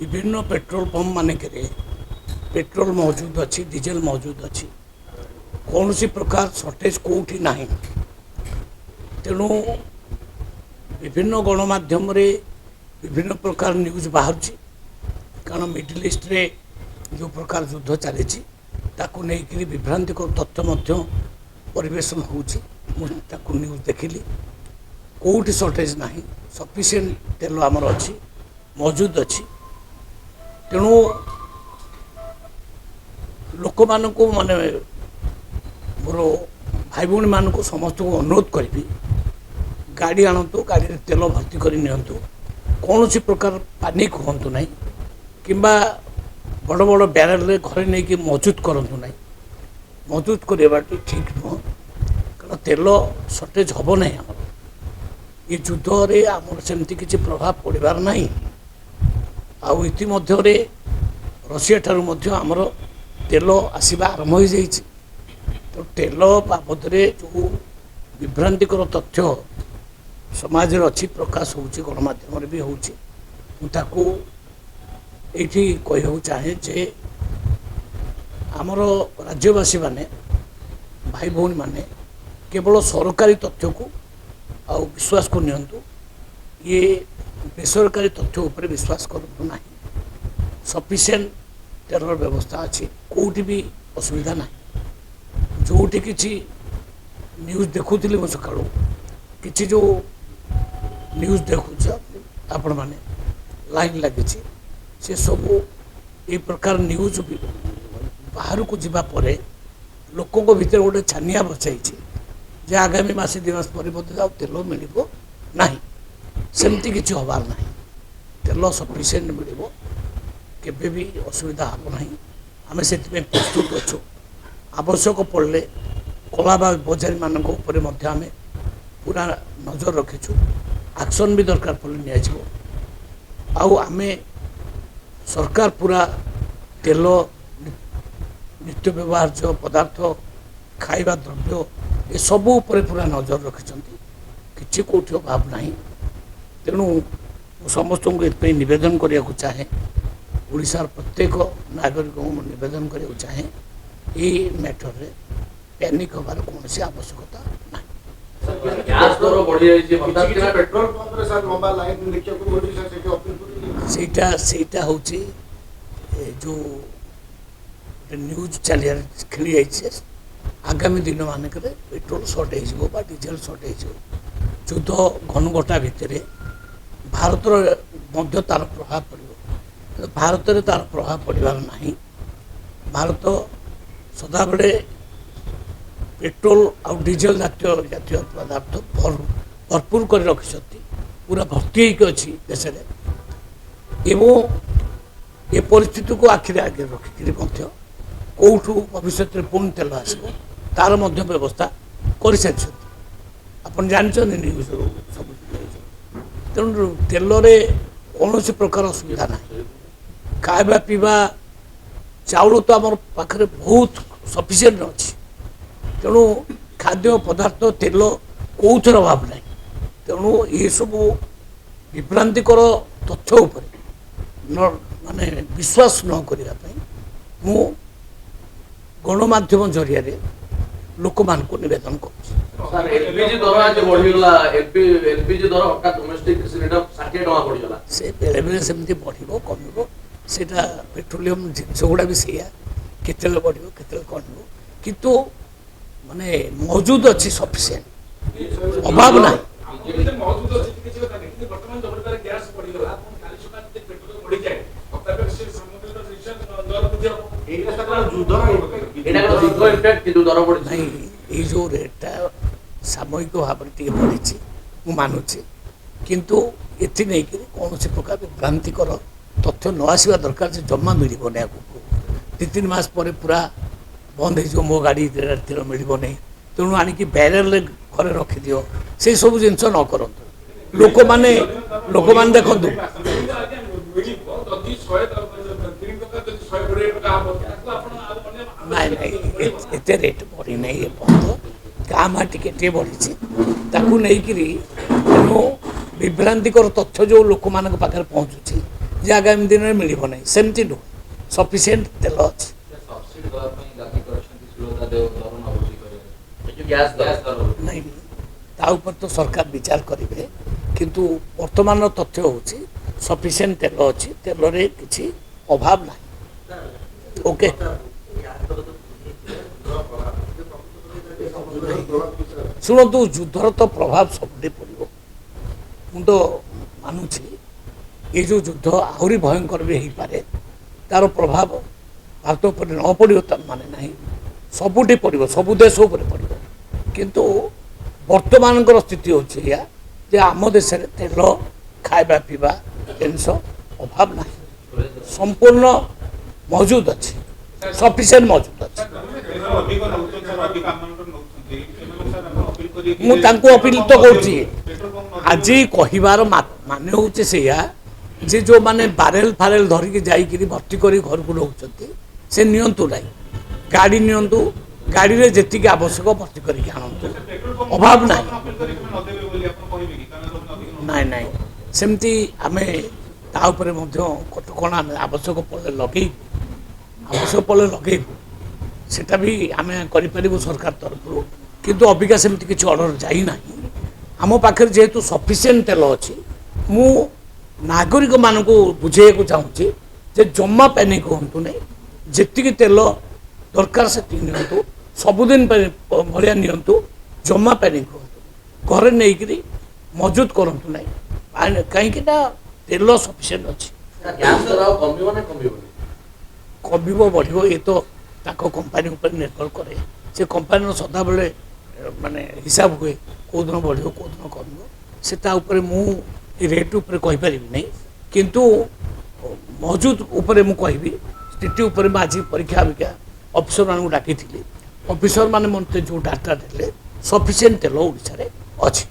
विभिन्न petrol pump मानक petrol मौजूद अच्छी डीजेल मौजूद अच्छी कौन सी प्रकार सर्टेज कौटी ना तेणु विभिन्न गणमाध्यम विभिन्न प्रकार न्यूज बाहर कारण मिडिल ईस्ट रे जो प्रकार युद्ध चली नहीं विभ्रांतिकर तथ्य परिवेशन होची न्यूज देखिली कौटी सर्टेज ना सफिशिएंट तेल आमर अच्छी मौजूद अच्छी तेणु लोक मानक माने मोर भाई भौणी मान समस्त को अनुरोध करी गाड़ी आणतु गाड़ी तेल भर्ती कर नियंतु कौन सी प्रकार पानिक हूँ ना कि बड़ बड़ ब्यारेल घरे नहीं कि मौजूद करतु ना मौजूद करवा ठीक नुह कारण तेल सर्टेज हम ना ये युद्ध रे आमर सेमती किसी प्रभाव पड़ार ना आउ इतिमध्य रशिया ठारू मध्य आमर तेल आसवा आरंभ हो जाइए तो तेल बाबद जो विभ्रांतिकर तथ्य समाज अच्छी प्रकाश होची गणमाध्यम भी होची मुझे ये कहू चाहे जे आमर राज्यवासी माने भाई भौणी माने केवल सरकारी तथ्य को आउ विश्वास को नियंतु ये बेसरकारी तथ्य उपर विश्वास करूँ ना सफिशिएंट तेलर व्यवस्था अच्छी कौटी भी असुविधा ना जोटी किसी न्यूज देखुली मो सका कि जो न्यूज देखुच आपण मैंने लाइन लगी से सब ये प्रकार न्यूज भी बाहर को जीवा परे लोकों भितर गोटे छानिया बचाई जे आगामी मासे 2 मास पर तेल मिल ना सेमती किसी हबार ना तेल सफिशिएंट मिल केबे भी असुविधा हम ना आम से प्रस्तुत अच्छु आवश्यक पड़े कला बजारी मान आम पूरा नजर रखीचु एक्शन भी दरकार पड़े आम सरकार पूरा तेल नित्य व्यवहार्य पदार्थ खाइबा द्रव्य ये सबू उपर पूरा नजर रखिंट कि कौटी अभाव ना तेणु समस्त को नवेदन करने चाहे ओडिशार प्रत्येक नागरिक को नवेदन करने चाहे ये मैटर रे पैनिक हबार कौन आवश्यकता ना सेटा हूँ जो न्यूज चलिए खेली जाइए आगामी दिन मानक पेट्रोल सर्टेज हो डीजेल सर्टेज हो युद्ध घनघटा भितर भारत तार प्रभाव पड़ो भारत में तार प्रभाव पड़ार ना भारत सदाबले पेट्रोल आउ डीजेल जातीय पदार्थ भरपूर कर रखिंट पूरा भर्ती होती देश एवं ये परिस्थिति को आखिरी आगे रखिक कौटू भविष्य में पुणी तेल आसो तार व्यवस्था कर सारी आपन जानते न्यूज सब तेणु तेल कौन प्रकार असुविधा ना खावा पीवा चाउल तो आम पाखे बहुत सफिशिएंट अच्छी तेणु खाद्य पदार्थ तेल कौथर अभाव ना तेणु ये सब विभ्रांतिकर तथ्य उपर माने विश्वास न करने मु गणमाध्यम जरिया लोक मान को निवेदन कर बेले बेले सेमती बढ़ कम सेटा पेट्रोलियम जिनस गुड़ा भी सैया केते बढ़ केते कम किंतु माने मौजूद अच्छी सफिशिएंट अभाव ना जो रेटा सामयिक भाव में बढ़ी मानुची किंतु ये नहीं कौन सी प्रकार विभ्रांतिकर तथ्य न आसवा दरकार से जमा मिल आगे 2-3 मास पर पूरा बंद हो मो गाड़ी तेल मिल नहीं तेणु आणिक ब्यारेल घरे रखिदि से सब जिन न कर लोक मैंने देखु एत रेट बढ़ी ना ये बंद गाँ टे बढ़ी तेणु विभ्रांतिकर तथ्य जो लोक मान पाखे पहुँचुची ଯେ ଆଗାମୀ ଦିନରେ ମିଳିବ ନାହିଁ ସେମିତି ନୁହେଁ ସଫିସିଏଣ୍ଟ ତେଲ ଅଛି ସବସିଡି ଦେବା ପାଇଁ ଦାବି କରିଛନ୍ତି ସୁଲତା ଦେବ ଦର ନ ବୃଦ୍ଧି କରିବା ଏ ଯୋଉ ଗ୍ୟାସ୍ ଦର ନାହିଁ ତା ଉପରେ ତ ସରକାର ବିଚାର କରିବେ କିନ୍ତୁ ବର୍ତ୍ତମାନର ତଥ୍ୟ ହେଉଛି ସଫିସିଏଣ୍ଟ ତେଲ ଅଛି ତେଲରେ କିଛି ଅଭାବ ନାହିଁ ଓକେ ଶୁଣନ୍ତୁ ଯୁଦ୍ଧର ତ ପ୍ରଭାବ ସବୁଠି ପଡ଼ିବ ମୁଁ ତ ମାନୁଛି ଏ ଯେଉଁ ଯୁଦ୍ଧ ଆହୁରି ଭୟଙ୍କର ବି ହେଇପାରେ ତାର ପ୍ରଭାବ ଭାରତ ଉପରେ ନ ପଡ଼ିବ ତା ମାନେ ନାହିଁ ସବୁଠି ପଡ଼ିବ ସବୁ ଦେଶ ଉପରେ ପଡ଼ିବ କିନ୍ତୁ ବର୍ତ୍ତମାନଙ୍କର ସ୍ଥିତି ହେଉଛି ଏଇଆ ଯେ ଆମ ଦେଶରେ ତେଲ ଖାଇବା ପିଇବା ଜିନିଷ ଅଭାବ ନାହିଁ ସମ୍ପୂର୍ଣ୍ଣ ମହଜୁଦ ଅଛି ସଫିସିଏଣ୍ଟ ମହଜୁଦ ଅଛି ମୁଁ ତାଙ୍କୁ ଅପିଲ ତ କରୁଛି ଆଜି କହିବାର ମାନେ ହେଉଛି ସେଇଆ ଯେ ଯେଉଁମାନେ ବାରେଲ ଫାରେଲ ଧରିକି ଯାଇକିରି ଭର୍ତ୍ତି କରି ଘରକୁ ରହୁଛନ୍ତି ସେ ନିଅନ୍ତୁ ନାହିଁ ଗାଡ଼ି ନିଅନ୍ତୁ ଗାଡ଼ିରେ ଯେତିକି ଆବଶ୍ୟକ ଭର୍ତ୍ତି କରିକି ଆଣନ୍ତୁ ଅଭାବ ନାହିଁ ନାଇଁ ନାଇଁ ସେମିତି ଆମେ ତା ଉପରେ ମଧ୍ୟ କଟକଣା ଆମେ ଆବଶ୍ୟକ ପଡ଼ିଲେ ଲଗେଇବୁ ସେଟା ବି ଆମେ କରିପାରିବୁ ସରକାର ତରଫରୁ କିନ୍ତୁ ଅବିକା ସେମିତି କିଛି ଅର୍ଡ଼ର ଯାଇନାହିଁ ଆମ ପାଖରେ ଯେହେତୁ ସଫିସିଏଣ୍ଟ ତେଲ ଅଛି ମୁଁ ନାଗରିକମାନଙ୍କୁ ବୁଝେଇବାକୁ ଚାହୁଁଛି ଯେ ଜମା ପ୍ୟାନିକ୍ ହୁଅନ୍ତୁ ନାହିଁ ଯେତିକି ତେଲ ଦରକାର ସେତିକି ନିଅନ୍ତୁ ସବୁଦିନ ଭଳିଆ ନିଅନ୍ତୁ ଜମା ପ୍ୟାନିକ୍ ହୁଅନ୍ତୁ ଘରେ ନେଇକରି ମଜୁଦ କରନ୍ତୁ ନାହିଁ କାହିଁକି ନା ତେଲ ସଫିସିଏଣ୍ଟ ଅଛି ଗ୍ୟାସ୍ ଦର ଆଉ କମିବ ନା କମିବନି କମିବ ବଢ଼ିବ ଏ ତ ତାଙ୍କ କମ୍ପାନୀ ଉପରେ ନିର୍ଭର କରେ ସେ କମ୍ପାନୀର ସଦାବେଳେ ମାନେ ହିସାବ ହୁଏ କେଉଁଦିନ ବଢ଼ିବ କେଉଁଦିନ କମିବ ସେ ତା ଉପରେ ମୁଁ ଏ ରେଟ୍ ଉପରେ କହିପାରିବି ନାହିଁ କିନ୍ତୁ ମହଜୁଦ ଉପରେ ମୁଁ କହିବି ସ୍ଥିତି ଉପରେ ମୁଁ ଆଜି ପରୀକ୍ଷା ଅବିକା ଅଫିସରମାନଙ୍କୁ ଡାକିଥିଲି ଅଫିସରମାନେ ମୋତେ ଯେଉଁ ଡାଟା ଦେଲେ ସଫିସିଏଣ୍ଟ ତେଲ ଓଡ଼ିଶାରେ ଅଛି